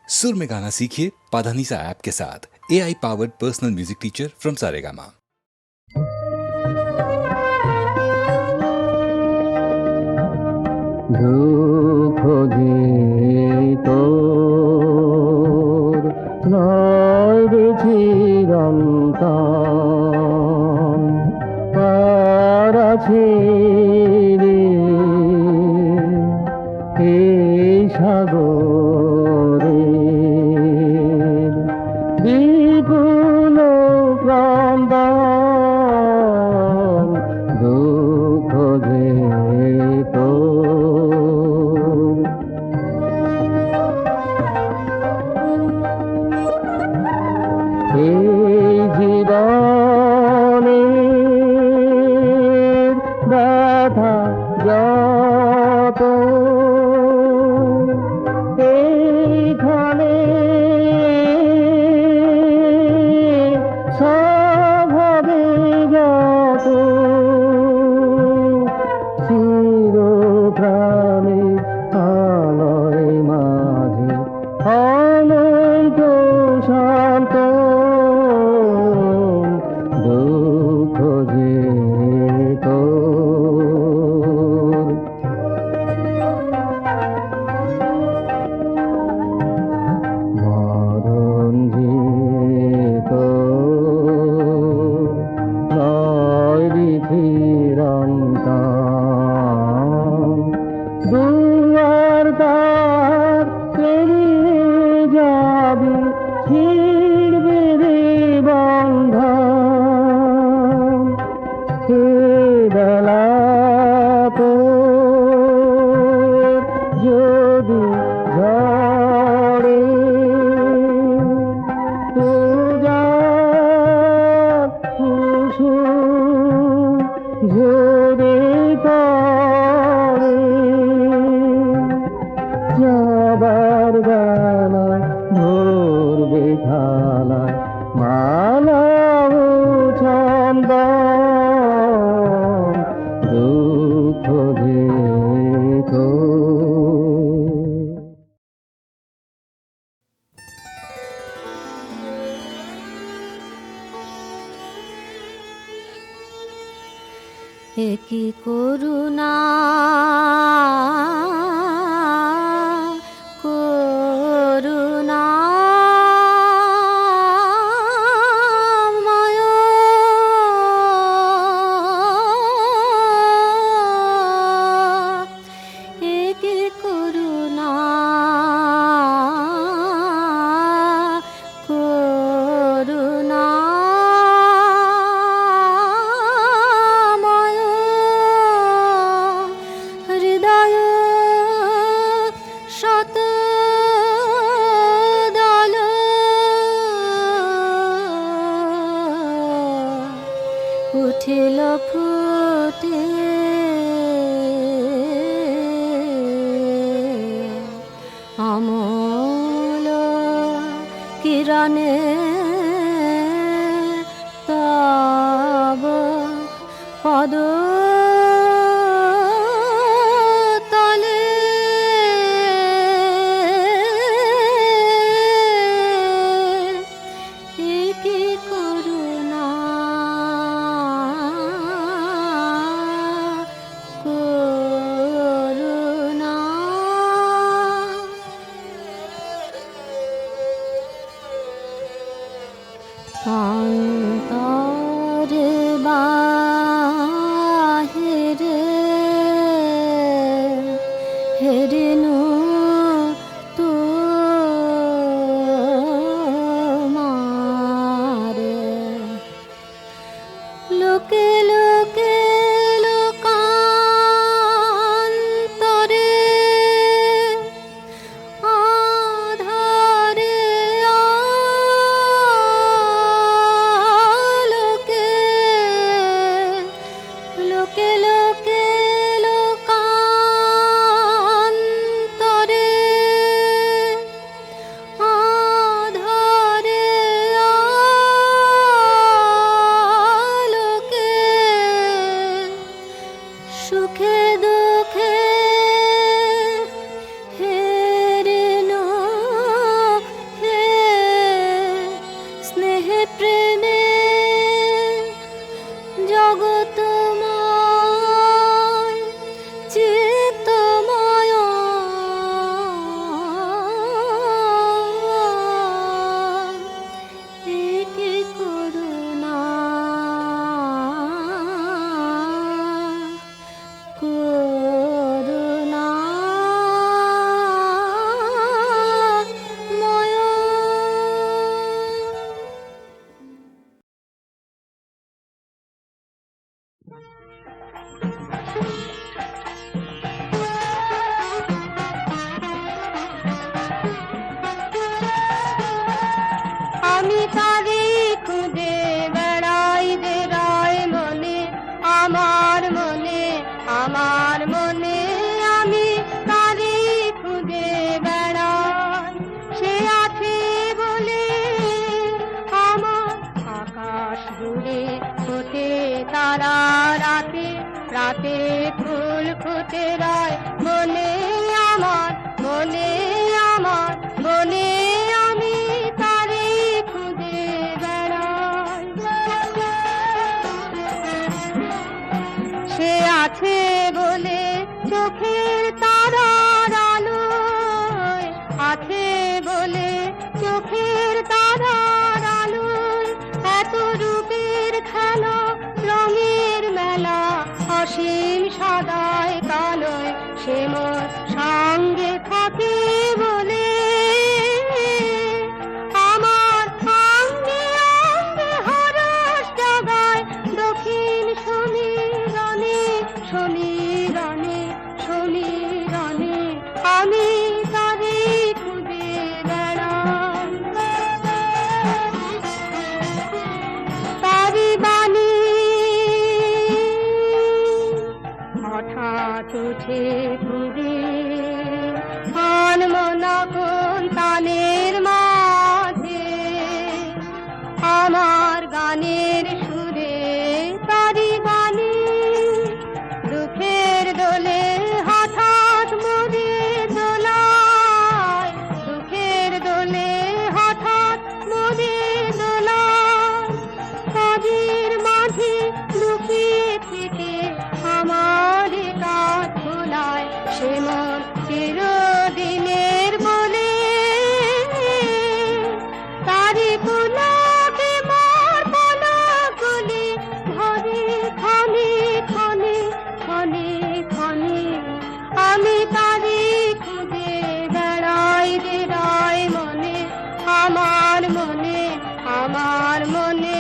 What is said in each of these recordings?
सुर में गाना सीखिए पाधानीसा ऐप के साथ। AI powered personal music teacher from Saregama. দুঃখ তোর নয় চিরন্তন পার আছে রে এই সাগরে বিপুল ক্রন্দন দুঃখ এই জীবনে ব্যথা যত এইখানে স্বভাবে যত চিরপ্রাণে আলয় মাঝে অনন্ত শান্ত দুঃখ যে তোর মরণ যে তোর নয় চিরন্তন দুয়ার দ্বার পেরিয়ে যাবি ছিড়বে রে বন্ধন সে বেলা তোর যদি ঝড়ে পূজার কুসুম ঝরে পড়ে যাবার বেলায় ধরবে খালায় মালা চন্দন দুঃখ যে কি করুণা করুণা কি করুণা করুণা হৃদয় শত দল উঠিল ফুটে অমল কিরণে তব পদ তলে কি করুণা করুণা অন্তরে বাহিরে হেরিনু তোমারে লোকে লোকে লোকান্তরে আধারে আমি তারে খুঁজে বেড়াই যে রায় মনে, আমার মনে, আমার মনে আমি তারে খুঁজে বেড়াই। সে আছে বলে আমার আকাশ জুড়ে ফোটে তারা রাতে, রাতে ফুল ফুটে রয় মনে আমার, মনে আমার, মনে আমি তারে খুঁজে বেড়াই। সে আছে বলে চোখের তারার আলোয়, আছে বলে চোখের তারার আলোয় এত রূপের খেলা, রঙের মেলা, অসীম সাদায় কালোয় সে মোর সঙ্গে থাকে বলে আমার অঙ্গে অঙ্গে হরস জাগায় দক্ষিণ সমীরণে, সমীরণে, সমীরণে আমি তারে খুঁজে বেড়াই। তারি বাণী হঠাৎ উঠে ঘুরে আনমনা কোন তানের মাঝে, আমার গানের সুরে তারি বাণী দুঃখের দোলে হঠাৎ মোরে দোলায়, দুঃখের দোলে হঠাৎ মোরে দোলায়। কাজের মাঝে লুকিয়ে থেকে আমার কাজ ভোলায় সে মোর চিরদিনের বলে তারি পুলকে মোর পলকগুলি ধরে ক্ষণে ক্ষণে ক্ষণে ক্ষণে আমি তারি খুঁজে বেড়াই যে রায় মনে, আমার মনে, আমার মনে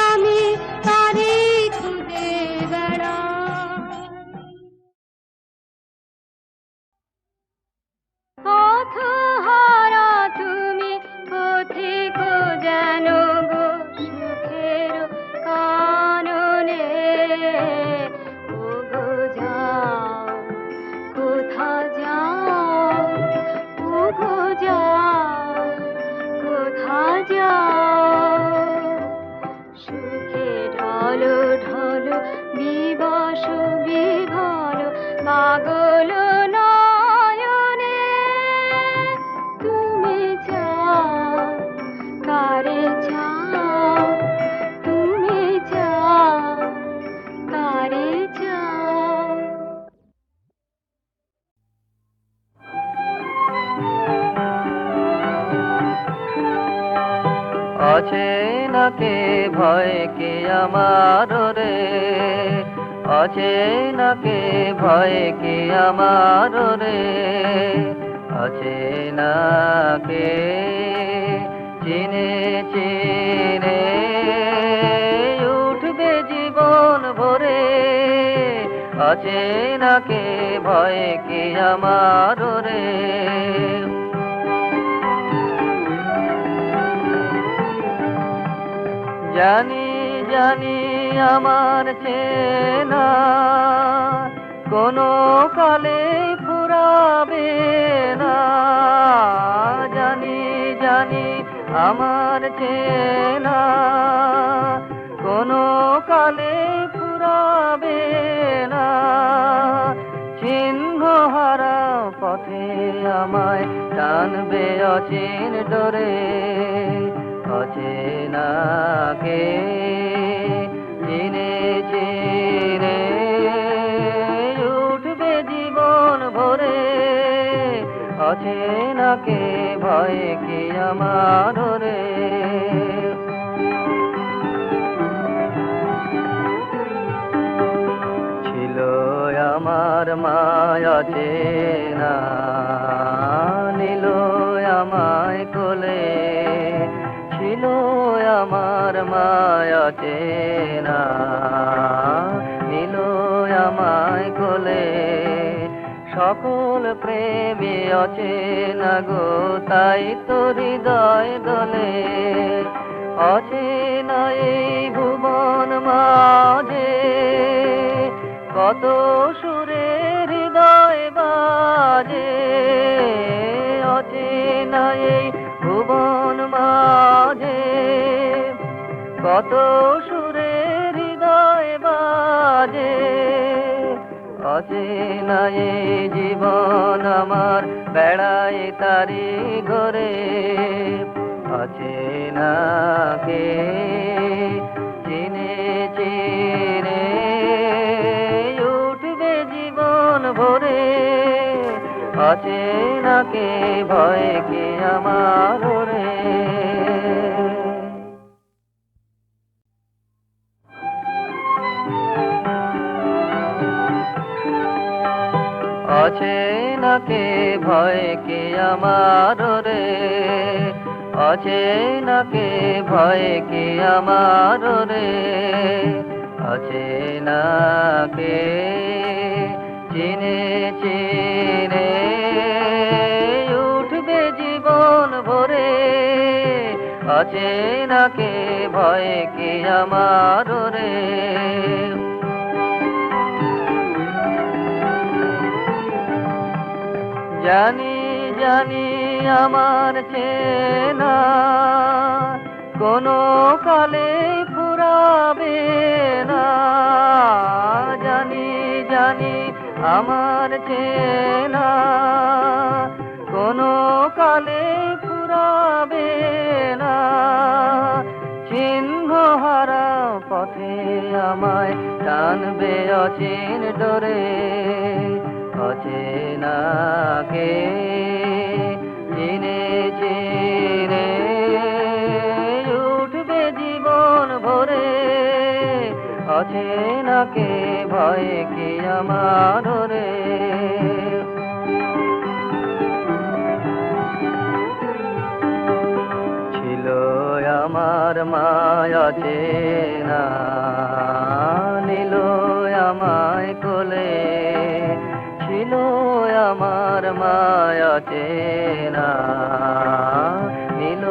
আমি তারি খুঁজে বেড়াই। পথহারা তুমি পথিক যেন গো সুখের কাননে, ওগো যাও কোথা যাও, ওগো যাও কোথা যাও। সুখে ঢলো ঢলো বিবশ বিভর পাগল নয়নে, তুমি যাও কারে যাও, তুমি যাও কারে যাও। আছে না কে ভয় কে আমার রে, আছে না কে ভয় কে আমার রে, আছে না কে চিনে চিনে উঠবে জীবন ভরে, আছে না কে ভয় কে আমার রে। জানি জানি আমার চেনা কোনো কালে ফুরাবে না, জানি জানি আমার চেনা কোনো কালে ফুরাবে না। চিহ্ন হারা পথে আমায় টানবে অচিন ডোরে, অচেনা কে চিনে চিনে উঠবে জীবন ভরে, অচেনা কে ভয় কে আমার রে। ছিল আমার মায়া চেনা, নিল আমায় কোলে, ছিল আমার মায়া চেনা, নিল আমায় কোলে। সকল প্রেমী অচেনা গো, তাই তো হৃদয় দোলে, অচেনা এই ভুবন মাঝে কত সুরে হৃদয় বাজে, অচেনা এই ভুবন মাঝে কত সুরে হৃদয় বাজে, অচেনা এই জীবন আমার বেড়ায় তারি ঘরে, অচেনা কে চিনে চিনে উঠবে জীবন ভরে, অচেনা কে ভয় কি আমার রে। অচেনা কে ভয় কি আমার রে, অচেনা কে ভয় কি আমার রে, অচেনা কে চিনে চিনে উঠবে জীবন ভরে, অচেনা কে ভয় কি আমার রে। জানি জানি আমার চেনা কোনো কালে ফুরাবে না, জানি জানি আমার চেনা কোনো কালে ফুরাবে না, চিহ্ন হারা পথে আমায় টানবে অচিন ডোরে, অচেনা কে চিনে চিনে উঠবে জীবন ভরে, অচেনা কে ভয় কি আমার রে। ছিল আমার মায়া চেনা নিল আমায় কোলে, ছিল আমার মায়া চেনা নিল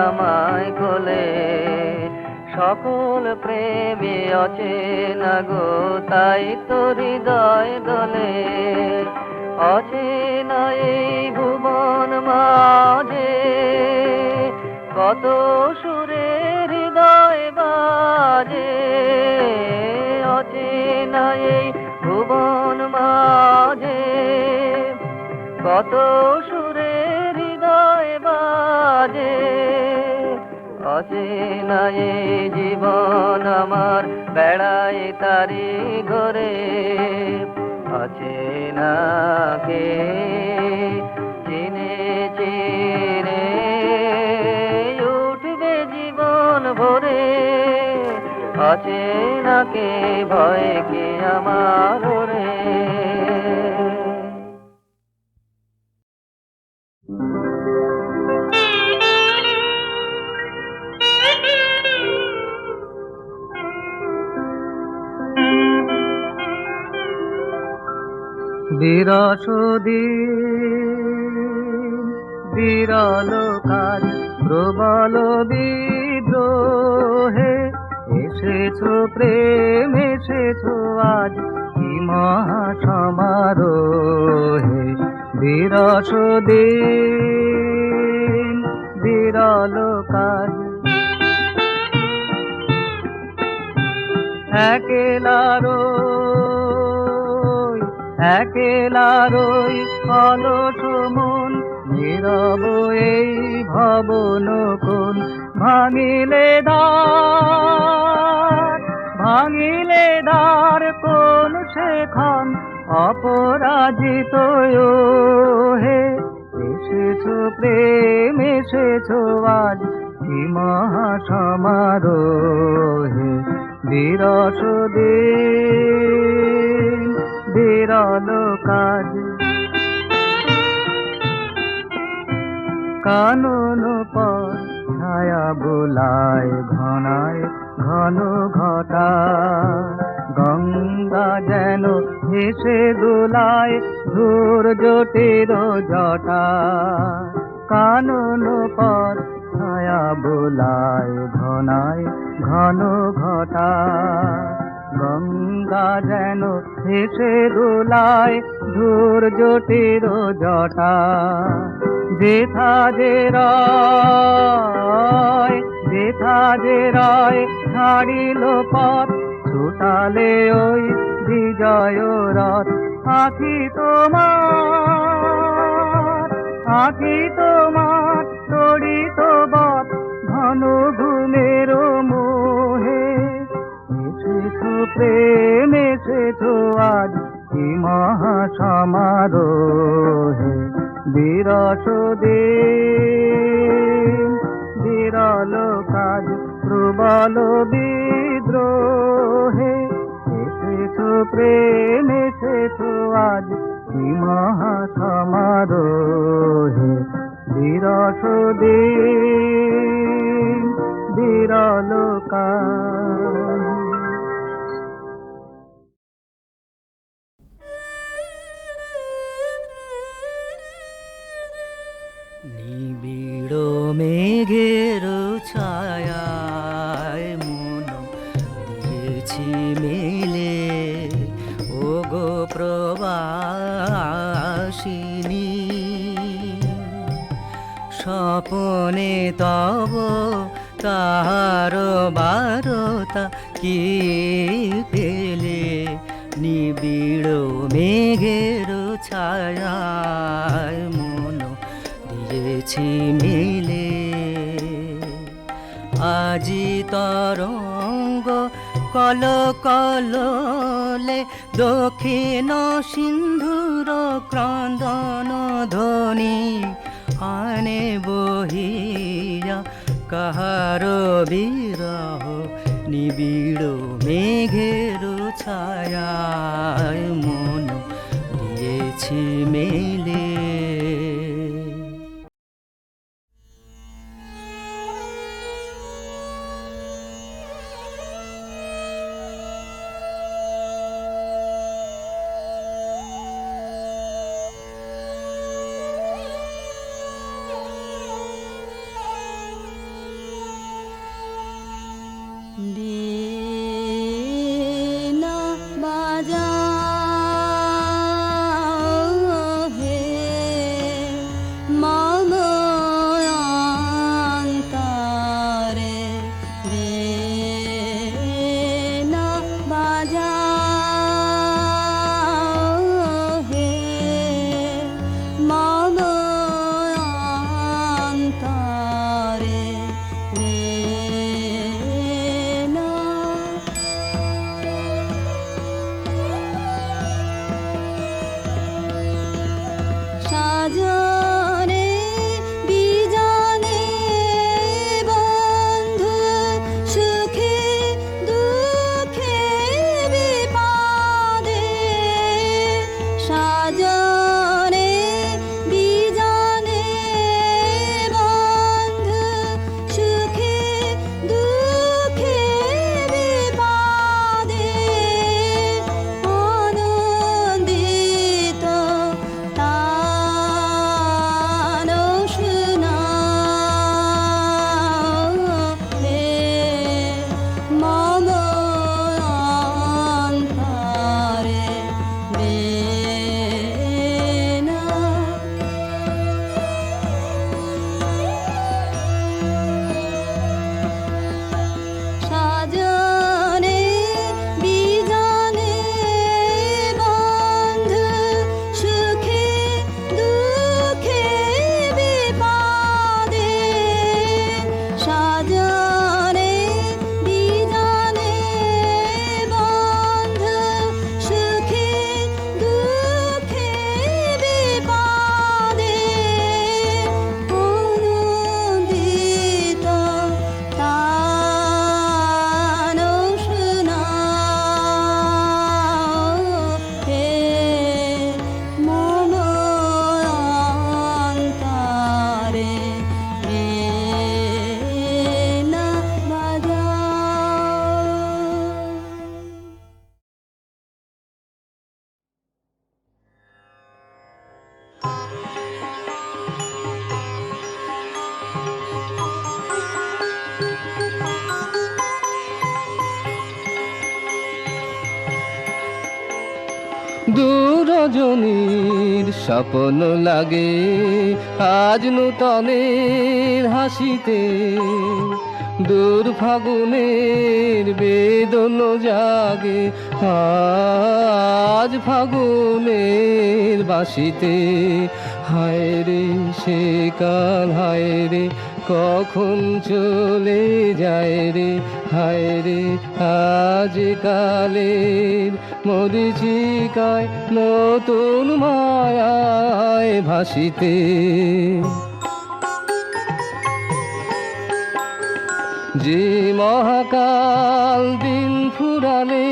আমায় কোলে, সকল প্রেমী অচেনা গো তাই তো হৃদয় দোলে, অচেনা এই ভুবন মাঝে কত সুরে হৃদয় বাজে, অচেনা এই ভুবন মাঝে কত সুরে হৃদয় বাজে, অচেনা এই জীবন আমার বেড়ায় তারি ঘরে, অচেনা কে চিনে চিনে উঠবে জীবন ভরে, অচেনা কে ভয় কি আমার রে। বিরসদিন বিরল কাজ প্রবল বিদ্রোহে, এসেছো প্রেম এসেছো আজ কি মহাসমারোহে, বিরসদিন বিরল কাজ একেলারই অলস মন, নীরব এই ভবন কোন, ভাঙিলে দ্বার কোন সেখান অপরাজিত হে, এসেছো প্রেম এসেছো আজ কি মহাসমারোহে, বিরসদিন বিরল কাজ কানন পর ছায়া বোলায় ঘনায় ঘন ঘটা, গঙ্গা যেন হেসে দোলায় ধূর জটির জটা, কানন পর ছায়া দোলায় ঘনায় ঘন ঘটা, গঙ্গা যেন হেসে দোলায় ধূর জটির জটা। যেথা যে রয়, যেথা যে রয় ছাড়িল পথ, ছুটালে ওই বিজয় রথ। আঁখি তোমার, আঁখি তোমার তড়িত বৎ, ঘন ঘুমের মোহে। এসেছো প্রেম এসেছো আজ কি মহা সমারোহে। বিরস দিন বিরল কাজ প্রবল বিদ্রোহে। এসেছো প্রেম এসেছো আজ কি মহা সমারোহে। বিরস দিন বিরল কাজ। নিবিড় মেঘের ছায়ায় মন দিয়েছি মেলে, ও গো প্রবাসিনী। স্বপনে তব তাহার বারতা কি পেলে, নিবিড় মেঘের ছায়ায় মন দিয়েছি মেলে। আজি তরঙ্গ কল কললে, দক্ষিণ সিন্ধুর ক্রন্দন ধ্বনি আনে বহিয়া কাহার বিরহ। নিবিড় মেঘের ছায়ায় মন দিয়েছি মেলে। বীণা বাজাও হে মম অন্তরে, বীণা বাজাও হে মম অন্তরে, বীণা দূর রজনীর স্বপ্ন লাগে আজ নূতনের হাসিতে, দূর ফাগুনের বেদন জাগে আজ ফাগুনের বাঁশিতে। হায় রে সে কাল, হায় রে কখন চলে যায় রে, হায় রে আজ কালের মরিচিকায় নতুন মায়ায় ভাসিতে। যে মহাকাল দিন ফুরালে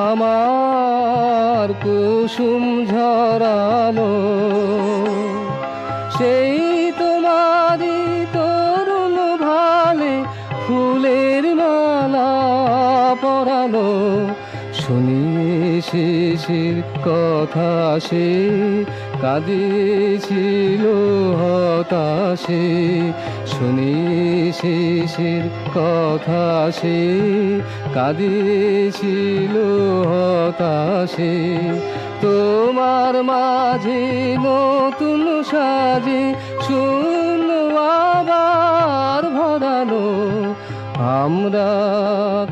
আমার কুসুম ঝরানো, সেই তোমারই তরুণ ভালে ফুলের মালা পরানো। শুনিয়ে শেষের কথা সে কাঁদেছিল হতাশে, শুনিয়ে শেষের কথা সে কাঁদেছিল হতাশে। তোমার মাঝে নতুন সাজে শূন্য আবার ভরানো। আমরা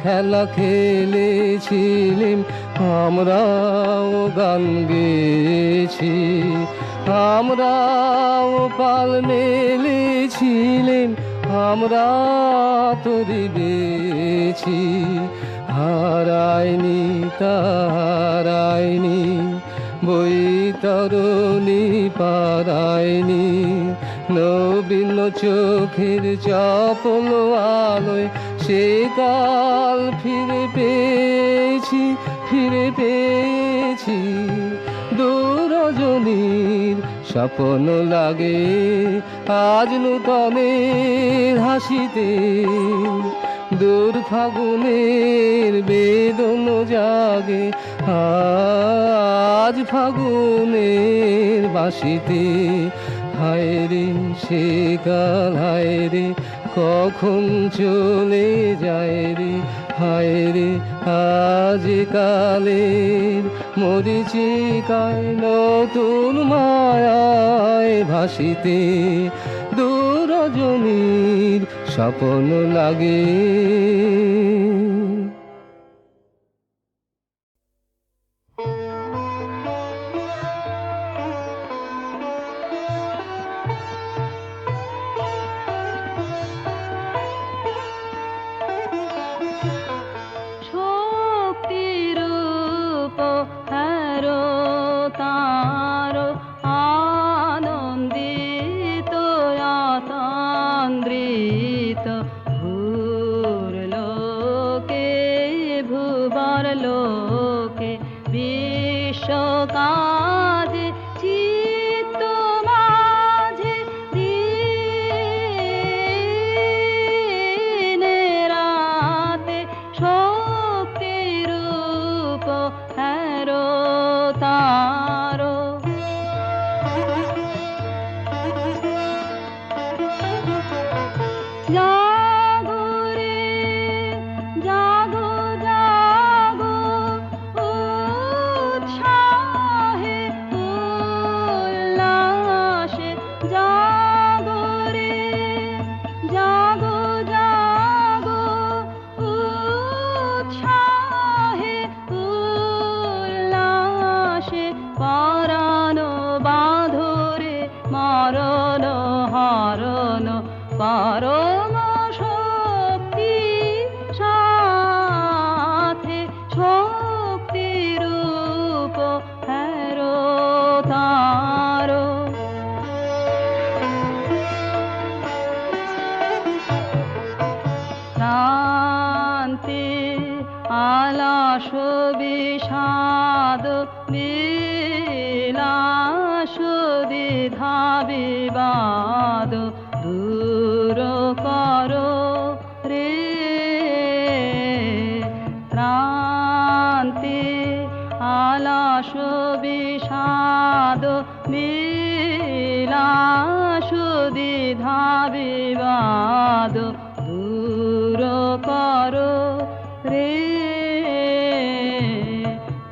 খেলা খেলেছিলাম, আমরাও গান গেয়েছি, আমরাও পাল মেলেছিলাম, আমরা তরি গেছি। হারায়নি তারায়নি বৈতরণী পারায়নি, নবীন চোখের চপল আলোয় সে কাল ফিরে পেয়েছি, ফিরে পেয়েছি। দূর রজনীর স্বপ্ন লাগে আজ নূতনের হাসিতে, দূর ফাগুনের বেদন জাগে আজ ফাগুনের বাঁশিতে। হায় রে সে কাল, হায় রে কখন চলে যায় রে, হায় রে আজ কালের মরিচিকায় নতুন মায়ায় ভাসিতে। দূর রজনীর স্বপ্ন লাগে।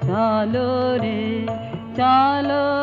চলো চলো রে চলো